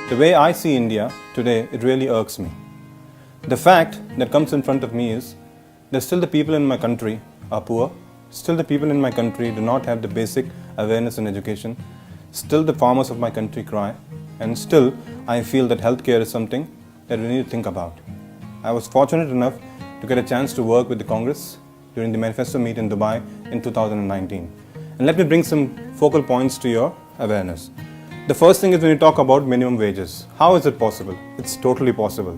The way I see India today, it really irks me. The fact that comes in front of me is that still the people in my country are poor, still the people in my country do not have the basic awareness and education, still the farmers of my country cry, and still I feel that healthcare is something that we need to think about. I was fortunate enough to get a chance to work with the Congress during the manifesto meet in Dubai in 2019. And let me bring some focal points to your awareness. The first thing is when you talk about minimum wages. How is it possible? It's totally possible.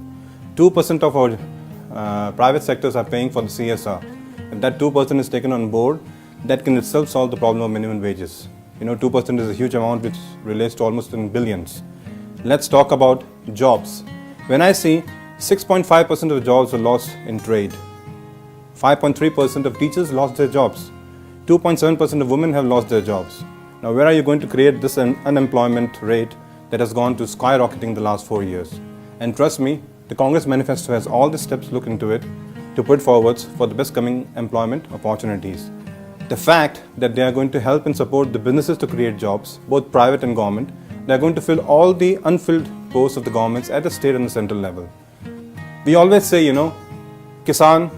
2% of our private sectors are paying for the CSR. If that 2% is taken on board, that can itself solve the problem of minimum wages. 2% is a huge amount which relates to almost in billions. Let's talk about jobs. When I see 6.5% of jobs were lost in trade, 5.3% of teachers lost their jobs, 2.7% of women have lost their jobs. Now, where are you going to create this unemployment rate that has gone to skyrocketing the last 4 years? And trust me, the Congress manifesto has all the steps look into it to put forwards for the best coming employment opportunities. The fact that they are going to help and support the businesses to create jobs, both private and government, they are going to fill all the unfilled posts of the governments at the state and the central level. We always say, Kisan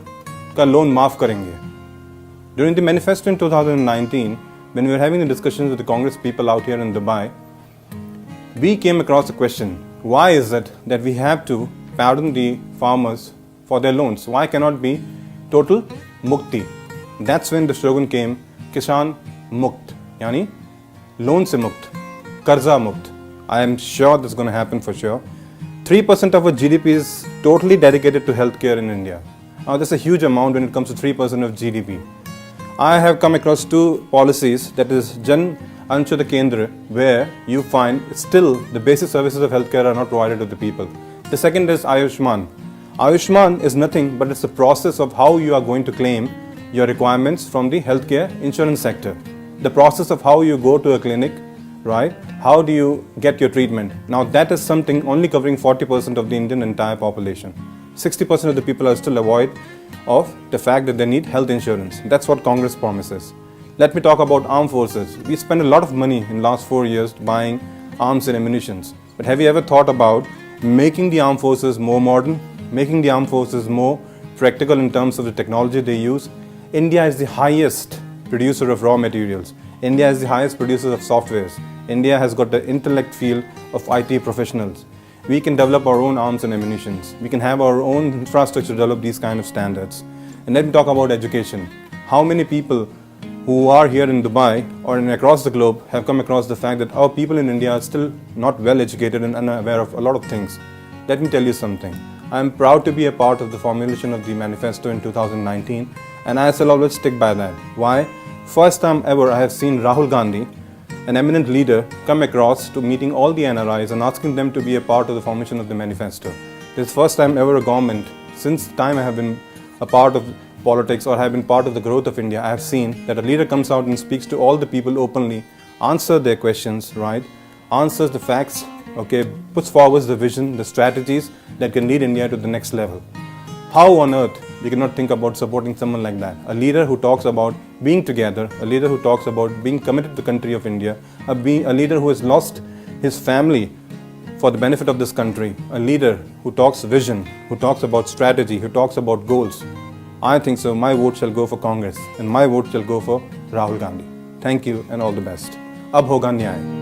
ka loan maaf karenge. During the manifesto in 2019, when we were having the discussions with the Congress people out here in Dubai, we came across a question. Why is it that we have to pardon the farmers for their loans? Why cannot be total mukti? That's when the slogan came, Kisan Mukt, yani loan se mukt, karza mukt. I am sure that's going to happen for sure. 3% of our GDP is totally dedicated to healthcare in India. Now, that's a huge amount when it comes to 3% of GDP. I have come across two policies, that is Jan Anshudh Kendra, where you find still the basic services of healthcare are not provided to the people. The second is Ayushman. Ayushman is nothing but it's a process of how you are going to claim your requirements from the healthcare insurance sector. The process of how you go to a clinic, right? How do you get your treatment? Now that is something only covering 40% of the Indian entire population. 60% of the people are still avoid of the fact that they need health insurance. That's what Congress promises. Let me talk about armed forces. We spend a lot of money in the last 4 years buying arms and ammunitions. But have you ever thought about making the armed forces more modern, making the armed forces more practical in terms of the technology they use? India is the highest producer of raw materials. India is the highest producer of softwares. India has got the intellect field of IT professionals. We can develop our own arms and ammunitions. We can have our own infrastructure to develop these kind of standards. And let me talk about education. How many people who are here in Dubai or across the globe have come across the fact that our people in India are still not well educated and unaware of a lot of things? Let me tell you something. I am proud to be a part of the formulation of the manifesto in 2019, and I shall always stick by that. Why? First time ever I have seen Rahul Gandhi, an eminent leader, come across to meeting all the NRIs and asking them to be a part of the formation of the manifesto. This is the first time ever a government, since the time I have been a part of politics or have been part of the growth of India, I have seen that a leader comes out and speaks to all the people openly, answers their questions, right? Answers the facts, okay, puts forward the vision, the strategies that can lead India to the next level. How on earth we cannot think about supporting someone like that? A leader who talks about being together, a leader who talks about being committed to the country of India, a leader who has lost his family for the benefit of this country, a leader who talks vision, who talks about strategy, who talks about goals. I think so. My vote shall go for Congress and my vote shall go for Rahul Gandhi. Thank you and all the best. Ab hoga nyay.